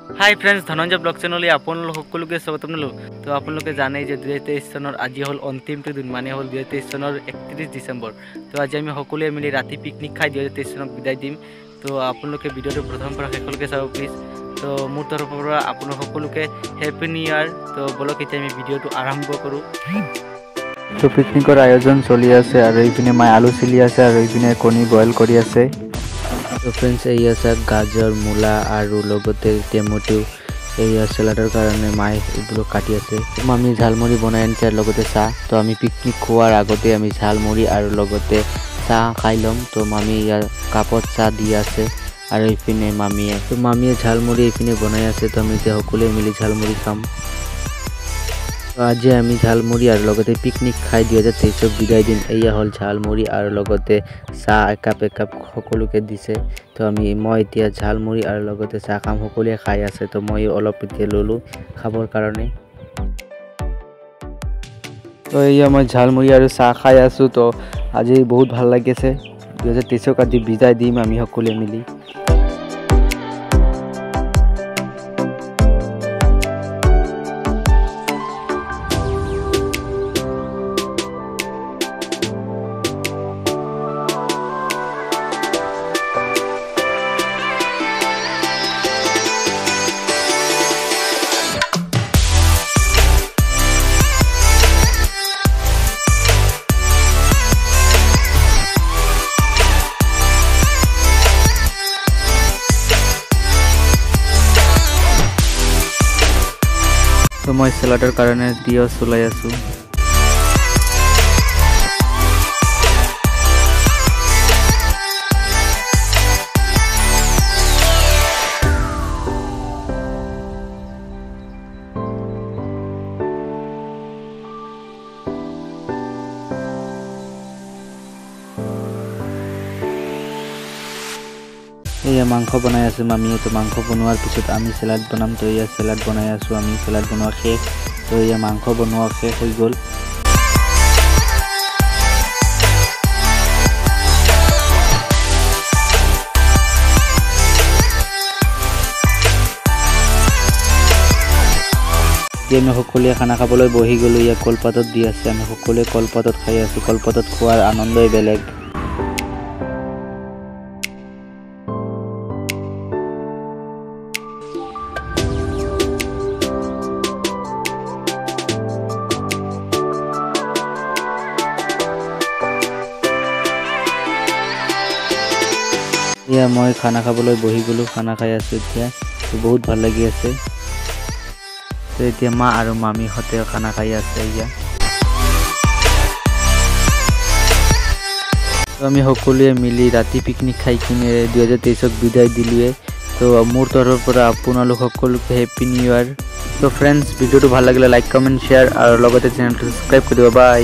High friends Dhananjay blog channel आपलोके स्वागतम लो। तो आपलोके जाने 2023 सनर आज हल अंतिम दिन माने हल 2023 सनर 31 डिसेम्बर। तो आज आम सकोए मिली राति पिकनिक खाई 2023 सनक विदाय दिम। तो आपलोके भिडिओ प्रथम शेषলৈকে चाब प्लिज। तो मोर तरफर आपलोके हैप्पी न्यू ईयर। तो बोलक इतना भिडिओ आरम्भ करूँ। तो पिकनिकर आयोजन चलि आछे आरो इपिने माय आलू छिली आछे आरो इपिने कणी बयल करि आछे। तो फ्रेंड्स এই আছে গাজর মূলা আৰু লগতে টেমেটো এই সালাডৰ কাৰণে মাই এগুলো কাটি আছে। আমি ঝালমুড়ি বনাই আনছে আৰু লগতে চাহ। তো আমি পিকনিক খোৱাৰ আগতে আমি ঝালমুড়ি আৰু লগতে চাহ খাই লম। তো মামি ইয়াৰ কাপত চাহ দি আছে আৰু ইপিনে মামিয়ে ঝালমুড়ি ইপিনে বনাই আছে। তো আমি সকলোৱে মিলি ঝালমুড়ি খাম। आज आमी झालमुड़ी और लगते पिकनिक खाई 2023 विदाय दिन एया हल झालमुड़ी और लगते चाह एकाप सकलोके दिसे। तो मैं इतना झालमुड़ी और लगते चाह खाम सकलोए खाई आछे। तो मैं अलप इतना ललो खाबर कारणे। तो एया मैं झालमुड़ी और चाह खाई आसो। तो आज बहुत भल लागिसे 2023 आज विदाय दिम आमी सकलोए मिली। तो मैं सलाडर कारण दिया चलाई आसो। एया मांस बनाई आछे मामिये। तो मांस बनवार पिছত आमी सलाड बनाम। तो एया सलाड बनाई आछो आमी। सलाड बनवा शेष। तो एया मांस बनवा शेष हो गल। আমি সকলোৱে খানা খাবলৈ বহি গলো। ইয়া কলপাতত দি আছে। আমি সকলোৱে কলপাতত খাই আছো। কলপাতত খোৱাৰ আনন্দই বেলেগ। मैं खाना खाबले बहि गलो। खाना खाई आसो इतना। तो बहुत भल लगी आछे। तो इतना माँ और मामी हते खाना खाई आछे। तो आमी सकलोए मिली राति पिकनिक खाई किने 2023 विदाय दिलुए। तो मोर तरफर आपनालोक सकलोके हैप्पी न्यू ईयर। तो फ्रेंड्स भिडिओ भल लागिले लाइक कमेंट शेयर और लगते चैनल सब्सक्राइब कर दिबा। बाय।